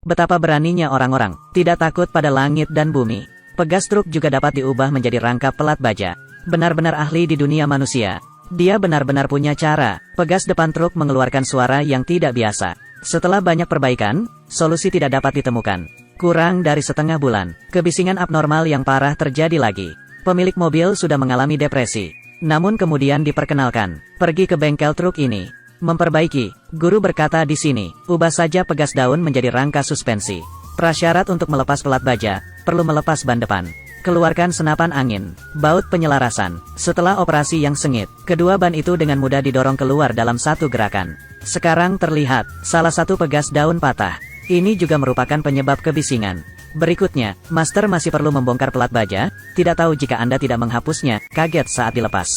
Betapa beraninya orang-orang, tidak takut pada langit dan bumi. Pegas truk juga dapat diubah menjadi rangkap pelat baja. Benar-benar ahli di dunia manusia. Dia benar-benar punya cara. Pegas depan truk mengeluarkan suara yang tidak biasa. Setelah banyak perbaikan, solusi tidak dapat ditemukan. Kurang dari setengah bulan, kebisingan abnormal yang parah terjadi lagi. Pemilik mobil sudah mengalami depresi. Namun kemudian diperkenalkan, pergi ke bengkel truk ini. Memperbaiki, guru berkata di sini, ubah saja pegas daun menjadi rangka suspensi. Prasyarat untuk melepas pelat baja, perlu melepas ban depan. Keluarkan senapan angin, baut penyelarasan. Setelah operasi yang sengit, kedua ban itu dengan mudah didorong keluar dalam satu gerakan. Sekarang terlihat, salah satu pegas daun patah. Ini juga merupakan penyebab kebisingan. Berikutnya, Master masih perlu membongkar pelat baja, tidak tahu jika Anda tidak menghapusnya, kaget saat dilepas.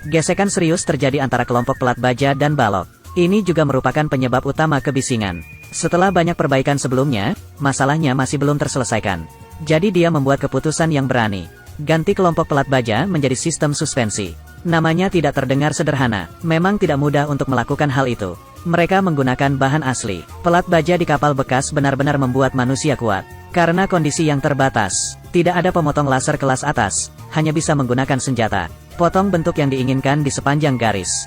Gesekan serius terjadi antara kelompok pelat baja dan balok. Ini juga merupakan penyebab utama kebisingan. Setelah banyak perbaikan sebelumnya, masalahnya masih belum terselesaikan. Jadi dia membuat keputusan yang berani. Ganti kelompok pelat baja menjadi sistem suspensi. Namanya tidak terdengar sederhana, memang tidak mudah untuk melakukan hal itu. Mereka menggunakan bahan asli. Pelat baja di kapal bekas benar-benar membuat manusia kuat. Karena kondisi yang terbatas, tidak ada pemotong laser kelas atas, hanya bisa menggunakan senjata. Potong bentuk yang diinginkan di sepanjang garis.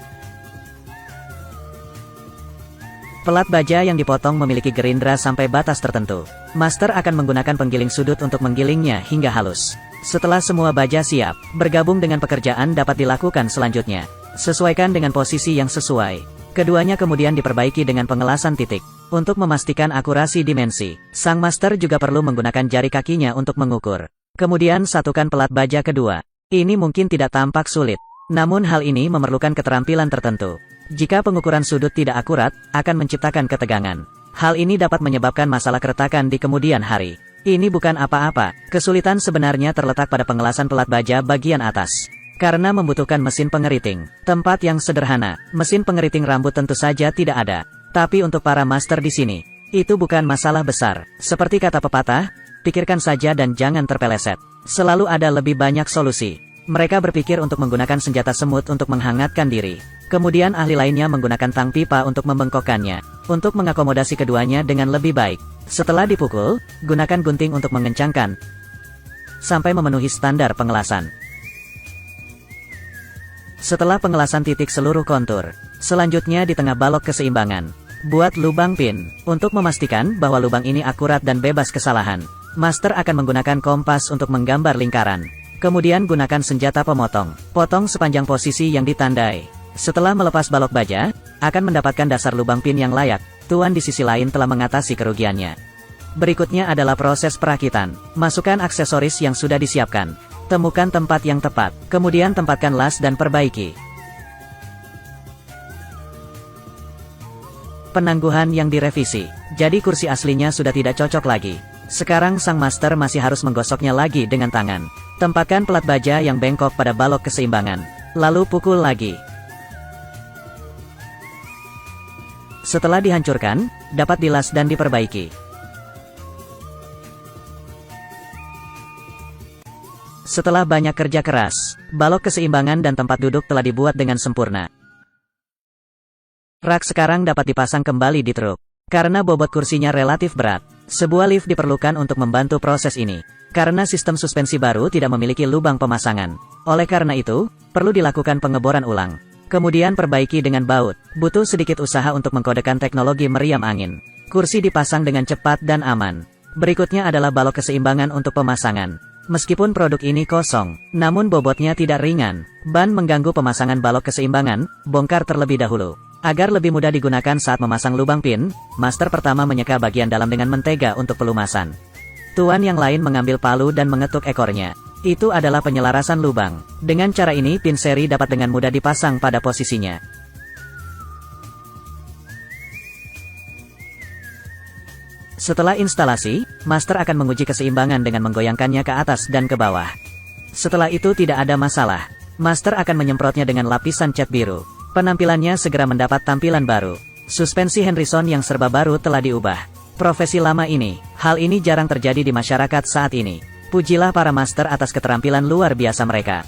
Pelat baja yang dipotong memiliki gerindra sampai batas tertentu. Master akan menggunakan penggiling sudut untuk menggilingnya hingga halus. Setelah semua baja siap, bergabung dengan pekerjaan dapat dilakukan selanjutnya. Sesuaikan dengan posisi yang sesuai. Keduanya kemudian diperbaiki dengan pengelasan titik. Untuk memastikan akurasi dimensi, sang master juga perlu menggunakan jari kakinya untuk mengukur. Kemudian satukan pelat baja kedua. Ini mungkin tidak tampak sulit. Namun hal ini memerlukan keterampilan tertentu. Jika pengukuran sudut tidak akurat, akan menciptakan ketegangan. Hal ini dapat menyebabkan masalah keretakan di kemudian hari. Ini bukan apa-apa, kesulitan sebenarnya terletak pada pengelasan pelat baja bagian atas. Karena membutuhkan mesin pengeriting, tempat yang sederhana, mesin pengeriting rambut tentu saja tidak ada. Tapi untuk para master di sini, itu bukan masalah besar. Seperti kata pepatah, pikirkan saja dan jangan terpeleset. Selalu ada lebih banyak solusi. Mereka berpikir untuk menggunakan senjata semut untuk menghangatkan diri. Kemudian ahli lainnya menggunakan tang pipa untuk membengkokkannya. Untuk mengakomodasi keduanya dengan lebih baik. Setelah dipukul, gunakan gunting untuk mengencangkan. Sampai memenuhi standar pengelasan. Setelah pengelasan titik seluruh kontur. Selanjutnya di tengah balok keseimbangan. Buat lubang pin. Untuk memastikan bahwa lubang ini akurat dan bebas kesalahan. Master akan menggunakan kompas untuk menggambar lingkaran. Kemudian gunakan senjata pemotong. Potong sepanjang posisi yang ditandai. Setelah melepas balok baja, akan mendapatkan dasar lubang pin yang layak. Tuan di sisi lain telah mengatasi kerugiannya. Berikutnya adalah proses perakitan. Masukkan aksesoris yang sudah disiapkan. Temukan tempat yang tepat. Kemudian tempatkan las dan perbaiki. Penangguhan yang direvisi. Jadi kursi aslinya sudah tidak cocok lagi. Sekarang sang master masih harus menggosoknya lagi dengan tangan. Tempatkan pelat baja yang bengkok pada balok keseimbangan. Lalu pukul lagi. Setelah dihancurkan, dapat dilas dan diperbaiki. Setelah banyak kerja keras, balok keseimbangan dan tempat duduk telah dibuat dengan sempurna. Rak sekarang dapat dipasang kembali di truk. Karena bobot kursinya relatif berat, sebuah lift diperlukan untuk membantu proses ini. Karena sistem suspensi baru tidak memiliki lubang pemasangan. Oleh karena itu, perlu dilakukan pengeboran ulang. Kemudian perbaiki dengan baut. Butuh sedikit usaha untuk mengkodekan teknologi meriam angin. Kursi dipasang dengan cepat dan aman. Berikutnya adalah balok keseimbangan untuk pemasangan. Meskipun produk ini kosong, namun bobotnya tidak ringan. Ban mengganggu pemasangan balok keseimbangan, bongkar terlebih dahulu. Agar lebih mudah digunakan saat memasang lubang pin, master pertama menyeka bagian dalam dengan mentega untuk pelumasan. Tuan yang lain mengambil palu dan mengetuk ekornya. Itu adalah penyelarasan lubang. Dengan cara ini pin seri dapat dengan mudah dipasang pada posisinya. Setelah instalasi, master akan menguji keseimbangan dengan menggoyangkannya ke atas dan ke bawah. Setelah itu tidak ada masalah. Master akan menyemprotnya dengan lapisan cat biru. Penampilannya segera mendapat tampilan baru. Suspensi Henryson yang serba baru telah diubah. Profesi lama ini, hal ini jarang terjadi di masyarakat saat ini. Pujilah para master atas keterampilan luar biasa mereka.